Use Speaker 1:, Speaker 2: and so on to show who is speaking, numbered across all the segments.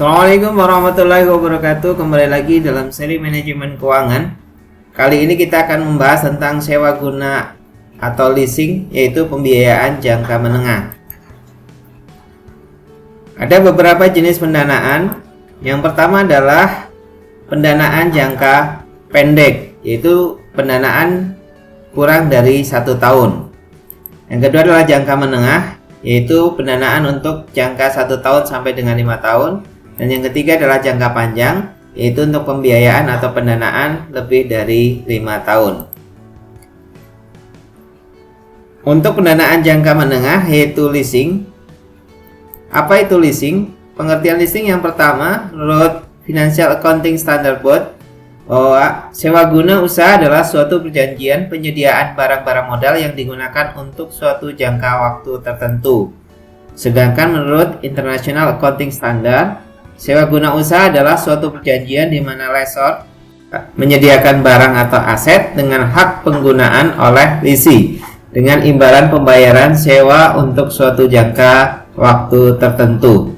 Speaker 1: Assalamualaikum warahmatullahi wabarakatuh. Kembali lagi dalam seri manajemen keuangan. Kali ini kita akan membahas tentang sewa guna atau leasing, yaitu pembiayaan jangka menengah. Ada beberapa jenis pendanaan. Yang pertama adalah pendanaan jangka pendek, yaitu pendanaan kurang dari 1 tahun. Yang kedua adalah jangka menengah, yaitu pendanaan untuk jangka 1 tahun sampai dengan 5 tahun. Dan yang ketiga adalah jangka panjang, yaitu untuk pembiayaan atau pendanaan lebih dari 5 tahun. Untuk pendanaan jangka menengah yaitu leasing. Apa itu leasing? Pengertian leasing yang pertama, menurut Financial Accounting Standard Board, bahwa sewa guna usaha adalah suatu perjanjian penyediaan barang-barang modal yang digunakan untuk suatu jangka waktu tertentu. Sedangkan menurut International Accounting Standard, sewa guna usaha adalah suatu perjanjian di mana lessor menyediakan barang atau aset dengan hak penggunaan oleh lessee dengan imbalan pembayaran sewa untuk suatu jangka waktu tertentu.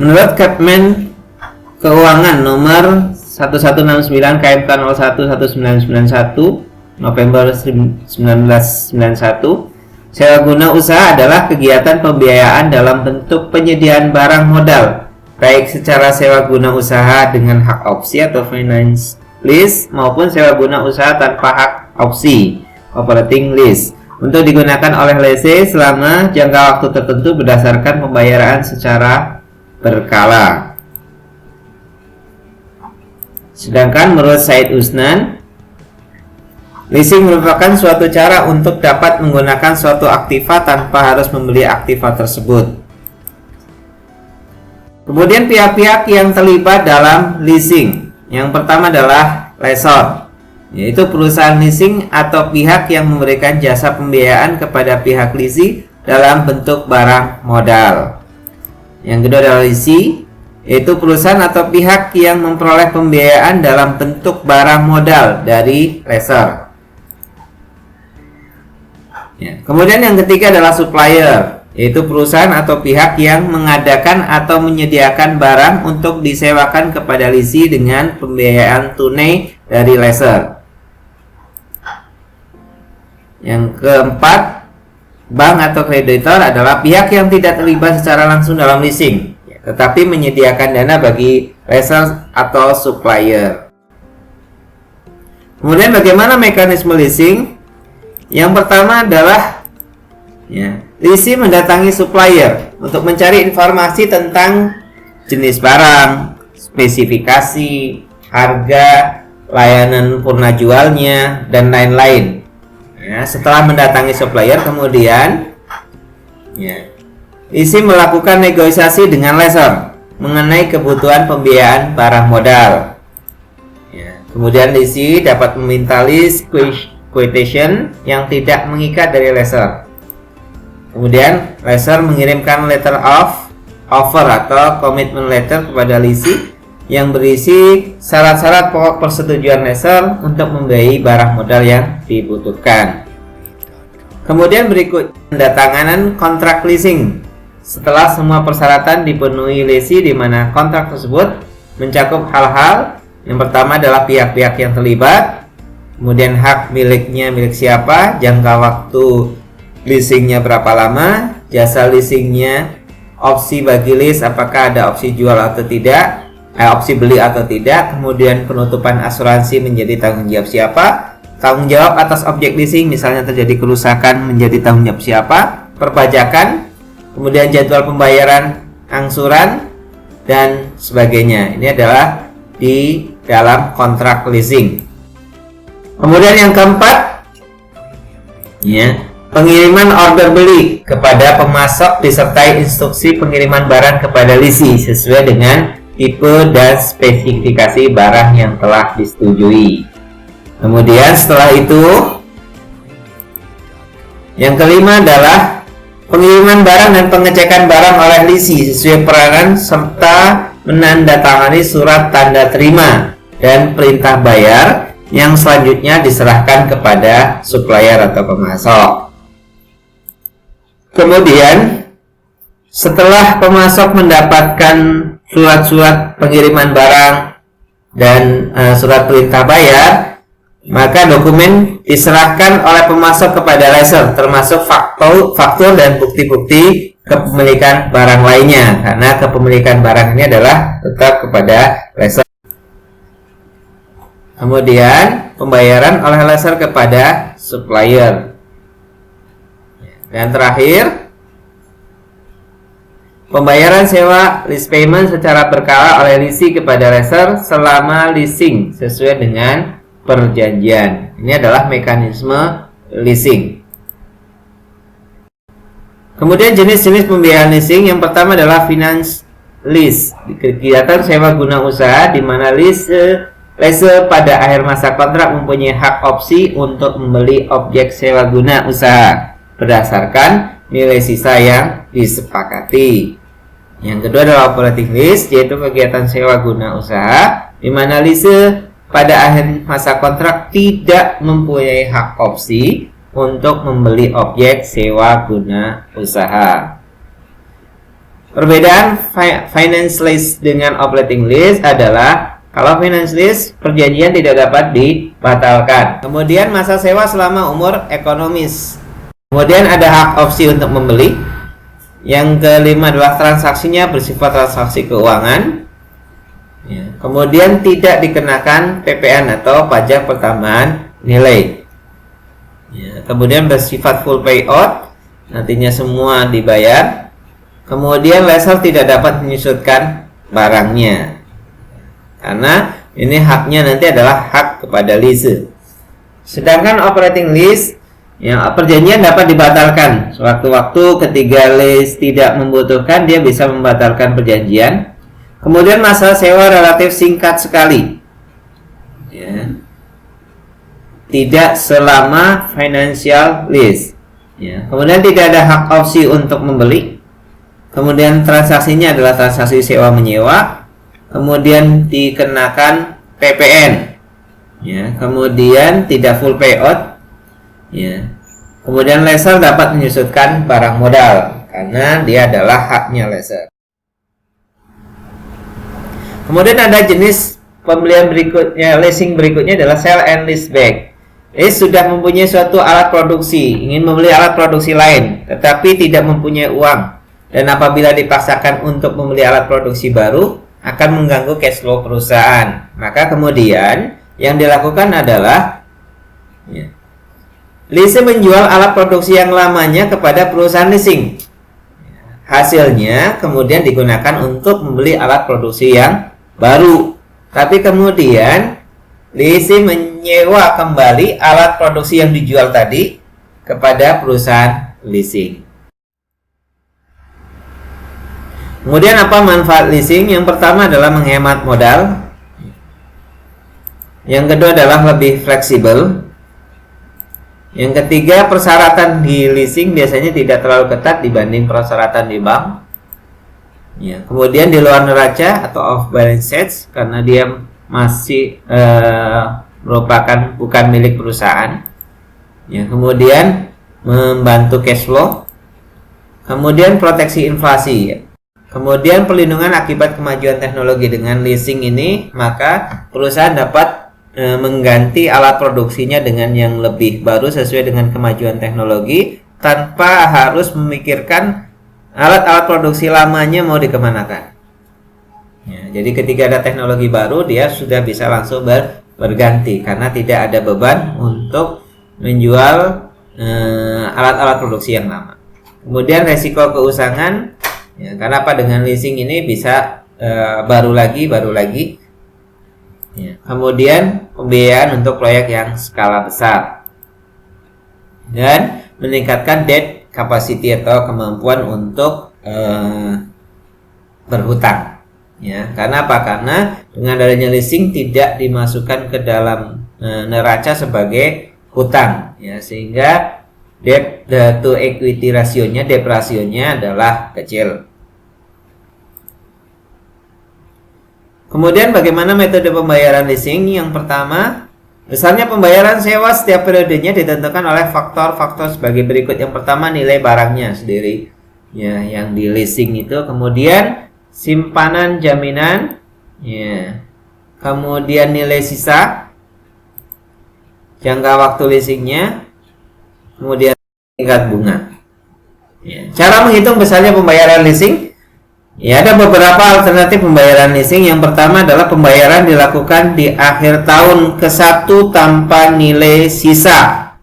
Speaker 1: Menurut Kemen Keuangan nomor 1169 KMK 011991 November 1991, sewa guna usaha adalah kegiatan pembiayaan dalam bentuk penyediaan barang modal, baik secara sewa guna usaha dengan hak opsi atau finance lease maupun sewa guna usaha tanpa hak opsi operating lease untuk digunakan oleh lessee selama jangka waktu tertentu berdasarkan pembayaran secara berkala. Sedangkan menurut Said Usnan, leasing merupakan suatu cara untuk dapat menggunakan suatu aktiva tanpa harus membeli aktiva tersebut. Kemudian pihak-pihak yang terlibat dalam leasing. Yang pertama adalah lessor, yaitu perusahaan leasing atau pihak yang memberikan jasa pembiayaan kepada pihak lessee dalam bentuk barang modal. Yang kedua adalah lessee, yaitu perusahaan atau pihak yang memperoleh pembiayaan dalam bentuk barang modal dari lessor. Kemudian yang ketiga adalah supplier, yaitu perusahaan atau pihak yang mengadakan atau menyediakan barang untuk disewakan kepada lessee dengan pembiayaan tunai dari lessor. Yang keempat, bank atau kreditor adalah pihak yang tidak terlibat secara langsung dalam leasing, tetapi menyediakan dana bagi lessor atau supplier. Kemudian bagaimana mekanisme leasing? Yang pertama adalah lessee mendatangi supplier untuk mencari informasi tentang jenis barang, spesifikasi, harga, layanan purna jualnya, dan lain-lain. Setelah mendatangi supplier, kemudian lessee melakukan negosiasi dengan lessor mengenai kebutuhan pembiayaan barang modal. Kemudian lessee dapat meminta lease quotation yang tidak mengikat dari lessor. Kemudian lessor mengirimkan letter of offer atau commitment letter kepada lessee yang berisi syarat-syarat pokok persetujuan lessor untuk membiayai barang modal yang dibutuhkan. Kemudian berikut pendatanganan kontrak leasing. Setelah semua persyaratan dipenuhi lessee, di mana kontrak tersebut mencakup hal-hal. Yang pertama adalah pihak-pihak yang terlibat, kemudian hak miliknya milik siapa, jangka waktu leasingnya berapa lama, jasa leasingnya, opsi bagi lease apakah ada opsi jual atau tidak, opsi beli atau tidak, kemudian penutupan asuransi menjadi tanggung jawab siapa, tanggung jawab atas objek leasing misalnya terjadi kerusakan menjadi tanggung jawab siapa, perpajakan, kemudian jadwal pembayaran angsuran dan sebagainya. Ini adalah di dalam kontrak leasing. Kemudian yang keempat, pengiriman order beli kepada pemasok disertai instruksi pengiriman barang kepada lessee sesuai dengan tipe dan spesifikasi barang yang telah disetujui. Kemudian setelah itu, yang kelima adalah pengiriman barang dan pengecekan barang oleh lessee sesuai peranan serta menandatangani surat tanda terima dan perintah bayar yang selanjutnya diserahkan kepada supplier atau pemasok. Kemudian Setelah pemasok mendapatkan surat-surat pengiriman barang dan surat perintah bayar, maka dokumen diserahkan oleh pemasok kepada lessor, termasuk faktur dan bukti-bukti kepemilikan barang lainnya, karena kepemilikan barang ini adalah tetap kepada lessor. Kemudian pembayaran oleh lessor kepada supplier. Dan terakhir, pembayaran sewa lease payment secara berkala oleh lessee kepada lessor selama leasing sesuai dengan perjanjian. Ini adalah mekanisme leasing. Kemudian jenis-jenis pembiayaan leasing, yang pertama adalah finance lease, kegiatan sewa guna usaha di mana lessor pada akhir masa kontrak mempunyai hak opsi untuk membeli objek sewa guna usaha berdasarkan nilai sisa yang disepakati. Yang kedua adalah operating lease, yaitu kegiatan sewa guna usaha di mana lessor pada akhir masa kontrak tidak mempunyai hak opsi untuk membeli objek sewa guna usaha. Perbedaan finance lease dengan operating lease adalah kalau finance lease perjanjian tidak dapat dibatalkan. Kemudian masa sewa selama umur ekonomis. Kemudian ada hak opsi untuk membeli. Yang kelima adalah transaksinya bersifat transaksi keuangan. Kemudian tidak dikenakan PPN atau pajak pertambahan nilai. Kemudian bersifat full payout, nantinya semua dibayar. Kemudian lessor tidak dapat menyusutkan barangnya, karena ini haknya nanti adalah hak kepada lessor. Sedangkan operating lease, perjanjian dapat dibatalkan sewaktu-waktu. Ketika lease tidak membutuhkan, dia bisa membatalkan perjanjian. Kemudian masa sewa relatif singkat sekali, tidak selama financial lease. Kemudian tidak ada hak opsi untuk membeli. Kemudian transaksinya adalah transaksi sewa menyewa. Kemudian dikenakan PPN. Kemudian tidak full payout. Kemudian lessor dapat menyusutkan barang modal karena dia adalah haknya lessor. Kemudian ada jenis pembelian berikutnya, leasing berikutnya adalah sell and lease back. Sudah mempunyai suatu alat produksi, ingin membeli alat produksi lain, tetapi tidak mempunyai uang. Dan apabila dipaksakan untuk membeli alat produksi baru, akan mengganggu cash flow perusahaan. Maka kemudian yang dilakukan adalah leasing menjual alat produksi yang lamanya kepada perusahaan leasing. Hasilnya kemudian digunakan untuk membeli alat produksi yang baru. Tapi kemudian leasing menyewa kembali alat produksi yang dijual tadi kepada perusahaan leasing. Kemudian apa manfaat leasing? Yang pertama adalah menghemat modal. Yang kedua adalah lebih fleksibel. Yang ketiga, persyaratan di leasing biasanya tidak terlalu ketat dibanding persyaratan di bank. Kemudian di luar neraca atau off balance sheet karena dia masih merupakan bukan milik perusahaan. Kemudian membantu cash flow. Kemudian proteksi inflasi. Kemudian perlindungan akibat kemajuan teknologi. Dengan leasing ini maka perusahaan dapat mengganti alat produksinya dengan yang lebih baru sesuai dengan kemajuan teknologi tanpa harus memikirkan alat-alat produksi lamanya mau dikemanakan. Jadi ketika ada teknologi baru dia sudah bisa langsung berganti karena tidak ada beban untuk menjual alat-alat produksi yang lama. Kemudian resiko keusangan, karena apa, dengan leasing ini bisa baru lagi. Kemudian pembiayaan untuk proyek yang skala besar dan meningkatkan debt capacity atau kemampuan untuk berhutang. Karena apa? Karena dengan adanya leasing tidak dimasukkan ke dalam neraca sebagai hutang, sehingga debt to equity rasionya, debt rasionya adalah kecil. Kemudian bagaimana metode pembayaran leasing? Yang pertama, besarnya pembayaran sewa setiap periodenya ditentukan oleh faktor-faktor sebagai berikut. Yang pertama, nilai barangnya sendiri. ya, yang di leasing itu. Kemudian simpanan jaminan, ya, kemudian nilai sisa, jangka waktu leasingnya, kemudian tingkat bunga. Ya, cara menghitung besarnya pembayaran leasing, ya, ada beberapa alternatif pembayaran leasing. Yang pertama adalah pembayaran dilakukan di akhir tahun ke-1 tanpa nilai sisa,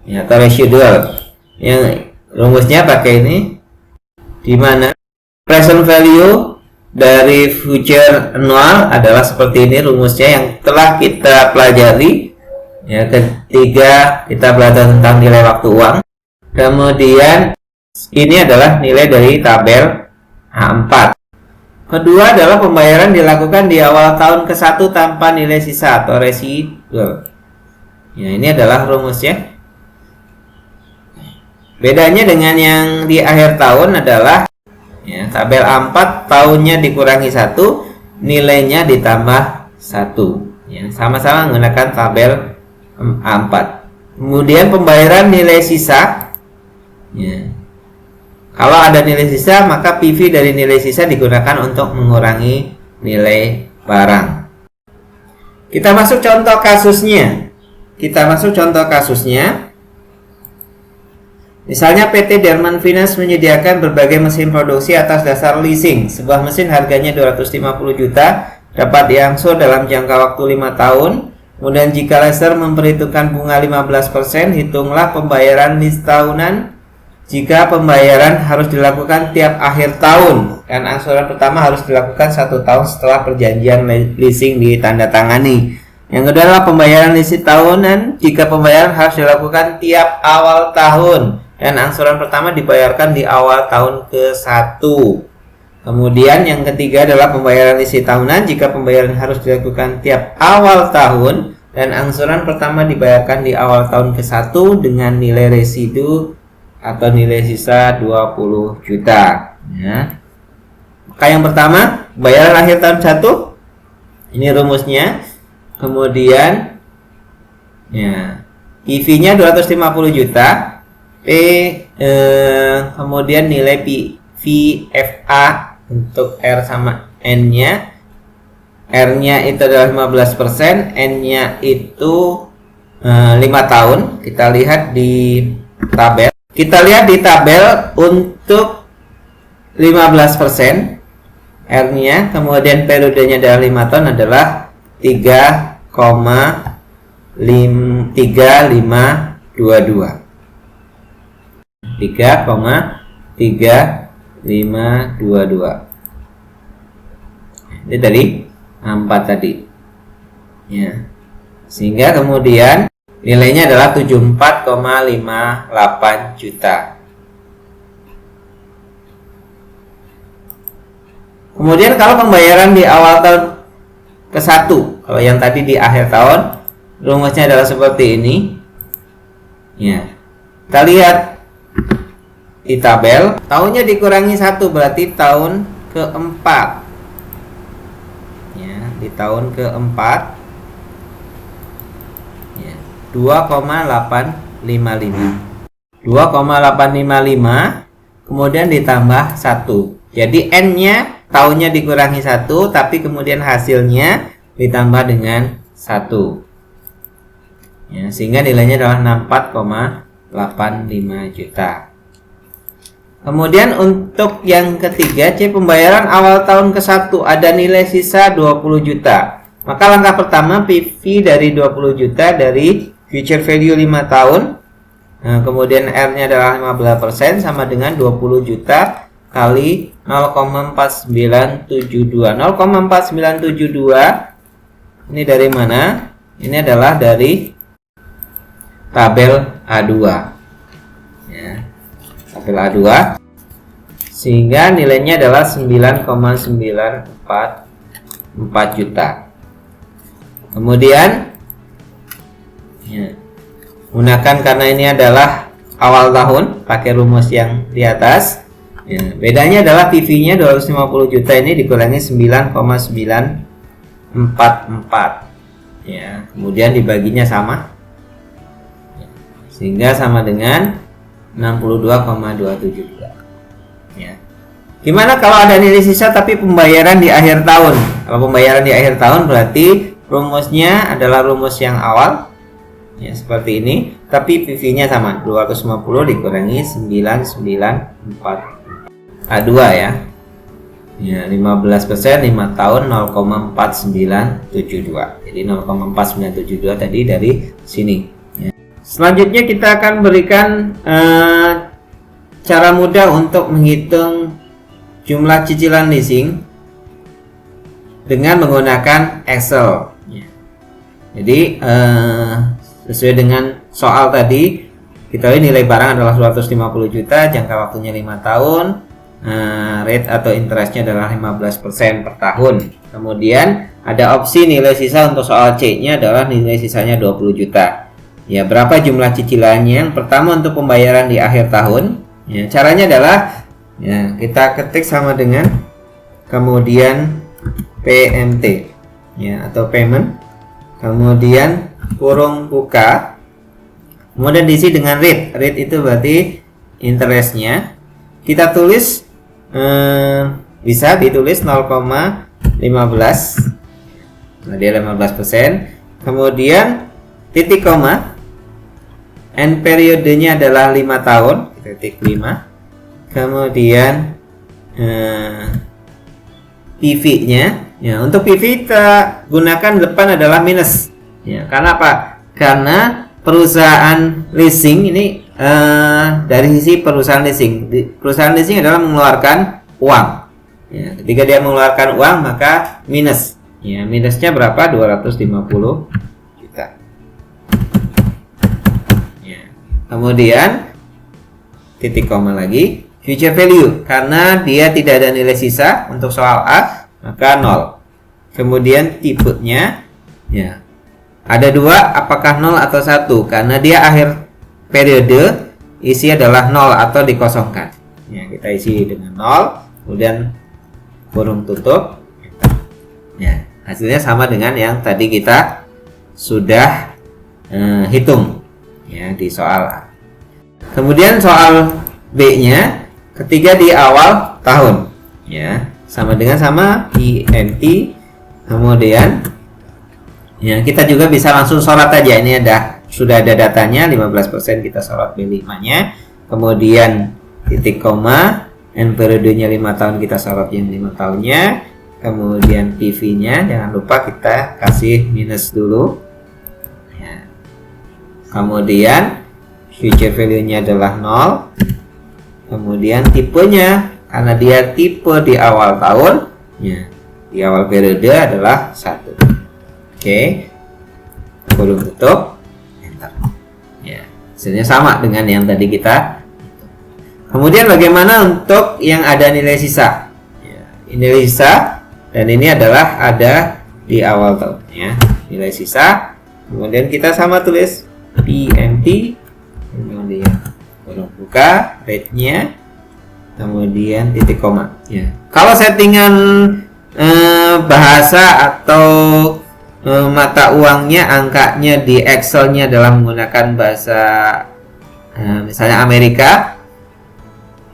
Speaker 1: ya, atau residual. Yang rumusnya pakai ini, di mana present value dari future annual adalah seperti ini rumusnya yang telah kita pelajari. Ya, ketiga kita belajar tentang nilai waktu uang. Kemudian ini adalah nilai dari tabel A4. Kedua adalah pembayaran dilakukan di awal tahun ke-1 tanpa nilai sisa atau residual. Ya, ini adalah rumusnya. Bedanya dengan yang di akhir tahun adalah, ya, tabel A4 tahunnya dikurangi 1, nilainya ditambah 1. Ya, sama-sama menggunakan tabel A4. Kemudian pembayaran nilai sisa, ya, kalau ada nilai sisa maka PV dari nilai sisa digunakan untuk mengurangi nilai barang. Kita masuk contoh kasusnya. Misalnya PT Derman Finance menyediakan berbagai mesin produksi atas dasar leasing. Sebuah mesin harganya 250 juta, dapat diangsur dalam jangka waktu 5 tahun. Kemudian jika Laser memperhitungkan bunga 15%, hitunglah pembayaran lease tahunan. Jika pembayaran harus dilakukan tiap akhir tahun, dan angsuran pertama harus dilakukan 1 tahun setelah perjanjian leasing ditandatangani. Yang kedua adalah pembayaran leasing tahunan. Jika pembayaran harus dilakukan tiap awal tahun, dan angsuran pertama dibayarkan di awal tahun ke-1. Kemudian yang ketiga adalah pembayaran leasing tahunan. Jika pembayaran harus dilakukan tiap awal tahun, dan angsuran pertama dibayarkan di awal tahun ke-1 dengan nilai residu atau nilai sisa 20 juta. Ya. Maka yang pertama, bayaran akhir tahun 1. Ini rumusnya. Kemudian, ya, EV-nya 250 juta. Kemudian nilai VFA untuk R sama N-nya. R-nya itu adalah 15%, N-nya itu 5 tahun. Kita lihat di tabel. Untuk 15%, R-nya, kemudian periodenya adalah 5 tahun, adalah 3,3522. 3,3522. Ini dari 4 tadi. Ya. Sehingga kemudian nilainya adalah 74,58 juta. Kemudian kalau pembayaran di awal tahun ke-1, kalau yang tadi di akhir tahun, rumusnya adalah seperti ini. Ya. Kita lihat di tabel, tahunnya dikurangi 1 berarti tahun keempat. Ya, di tahun keempat, ya, 2,855. 2,855 kemudian ditambah 1. Jadi N-nya tahunnya dikurangi 1, tapi kemudian hasilnya ditambah dengan 1. Ya, sehingga nilainya adalah 64,85 juta. Kemudian untuk yang ketiga, C, pembayaran awal tahun ke-1 ada nilai sisa 20 juta. Maka langkah pertama, PV dari 20 juta dari future value 5 tahun. Nah, kemudian R-nya adalah 15%, sama dengan 20 juta kali 0,4972. 0,4972 ini dari mana? Ini adalah dari tabel A2. Ya, tabel A2. Sehingga nilainya adalah 9,944 juta. Kemudian, ya, gunakan karena ini adalah awal tahun, pakai rumus yang di atas. Ya, bedanya adalah PV-nya 250 juta ini dikurangi 9,944. Ya, kemudian dibaginya sama. Ya, sehingga sama dengan 62,272. Ya. Gimana kalau ada nilai sisa tapi pembayaran di akhir tahun? Kalau pembayaran di akhir tahun berarti rumusnya adalah rumus yang awal, ya seperti ini, tapi PV-nya sama, 250 dikurangi 9944 A2 ya. Ya, 15% 5 tahun 0,4972. Jadi 0,4972 tadi dari sini. Ya. Selanjutnya kita akan berikan cara mudah untuk menghitung jumlah cicilan leasing dengan menggunakan Excel. Ya. Jadi sesuai dengan soal tadi, kita lihat nilai barang adalah 150 juta, jangka waktunya 5 tahun, rate atau interestnya adalah 15% per tahun. Kemudian ada opsi nilai sisa untuk soal C-nya adalah nilai sisanya 20 juta. Ya, berapa jumlah cicilannya? Yang pertama untuk pembayaran di akhir tahun. Ya, caranya adalah ya, kita ketik sama dengan kemudian PMT ya, atau payment, kemudian kurung buka, kemudian diisi dengan rate. Rate itu berarti interestnya. Kita tulis bisa ditulis 0,15. Nah, dia 15%. Kemudian titik koma, end periodenya adalah 5 tahun, titik 5. Kemudian PV-nya, ya untuk PV kita gunakan depan adalah minus. Ya, karena apa? Karena perusahaan leasing ini dari sisi perusahaan leasing. Perusahaan leasing adalah mengeluarkan uang. Ya, ketika dia mengeluarkan uang maka minus. Ya, minusnya berapa? 250 juta. Ya. Kemudian titik koma lagi. Future value, karena dia tidak ada nilai sisa untuk soal A, maka 0. Kemudian tipenya, ya, ada 2, apakah 0 atau 1? Karena dia akhir periode, isi adalah 0 atau dikosongkan. Ya, kita isi dengan 0, kemudian kurung tutup. Ya, hasilnya sama dengan yang tadi kita sudah hitung, ya, di soal A. Kemudian soal B-nya, ketiga di awal tahun, ya sama dengan INT. Kemudian ya kita juga bisa langsung sorot aja, ini sudah ada datanya 15%, kita sorot B5-nya. Kemudian titik koma, end periodenya 5 tahun, kita sorot yang 5 tahunnya. Kemudian PV-nya jangan lupa kita kasih minus dulu ya. Kemudian future value-nya adalah 0. Kemudian tipenya, karena dia tipe di awal tahun, ya, di awal periode adalah 1. Oke, kurung tutup, enter. Ya, hasilnya sama dengan yang tadi kita. Kemudian bagaimana untuk yang ada nilai sisa? Ya, nilai sisa, dan ini adalah ada di awal tahun, ya, nilai sisa. Kemudian kita sama tulis PMT, kemudian kurung buka, rate-nya, kemudian titik koma. Ya. Kalau settingan bahasa atau mata uangnya, angkanya di Excel-nya adalah menggunakan bahasa misalnya Amerika,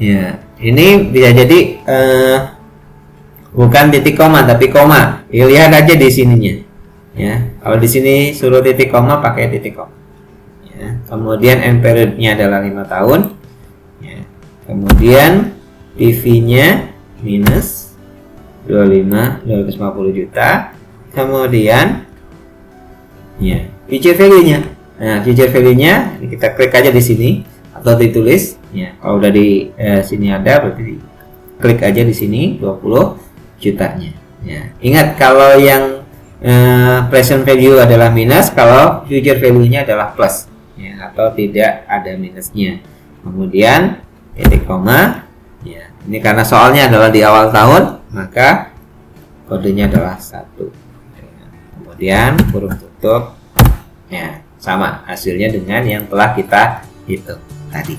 Speaker 1: ya ini bisa jadi bukan titik koma tapi koma. Lihat aja di sininya. Ya, kalau di sini suruh titik koma pakai titik koma. Ya, kemudian end period-nya adalah 5 tahun. Ya, kemudian PV-nya minus 250 juta. Kemudian ya, future value-nya. Nah, future value-nya kita klik aja di sini atau ditulis. Ya, kalau udah di sini ada, berarti klik aja di sini 20 jutanya. Ya, ingat kalau yang present value adalah minus, kalau future value-nya adalah plus. Ya, atau tidak ada minusnya. Kemudian titik koma. Ya, ini karena soalnya adalah di awal tahun, maka kodenya adalah 1. Kemudian kurung tutup. Ya, sama hasilnya dengan yang telah kita hitung tadi.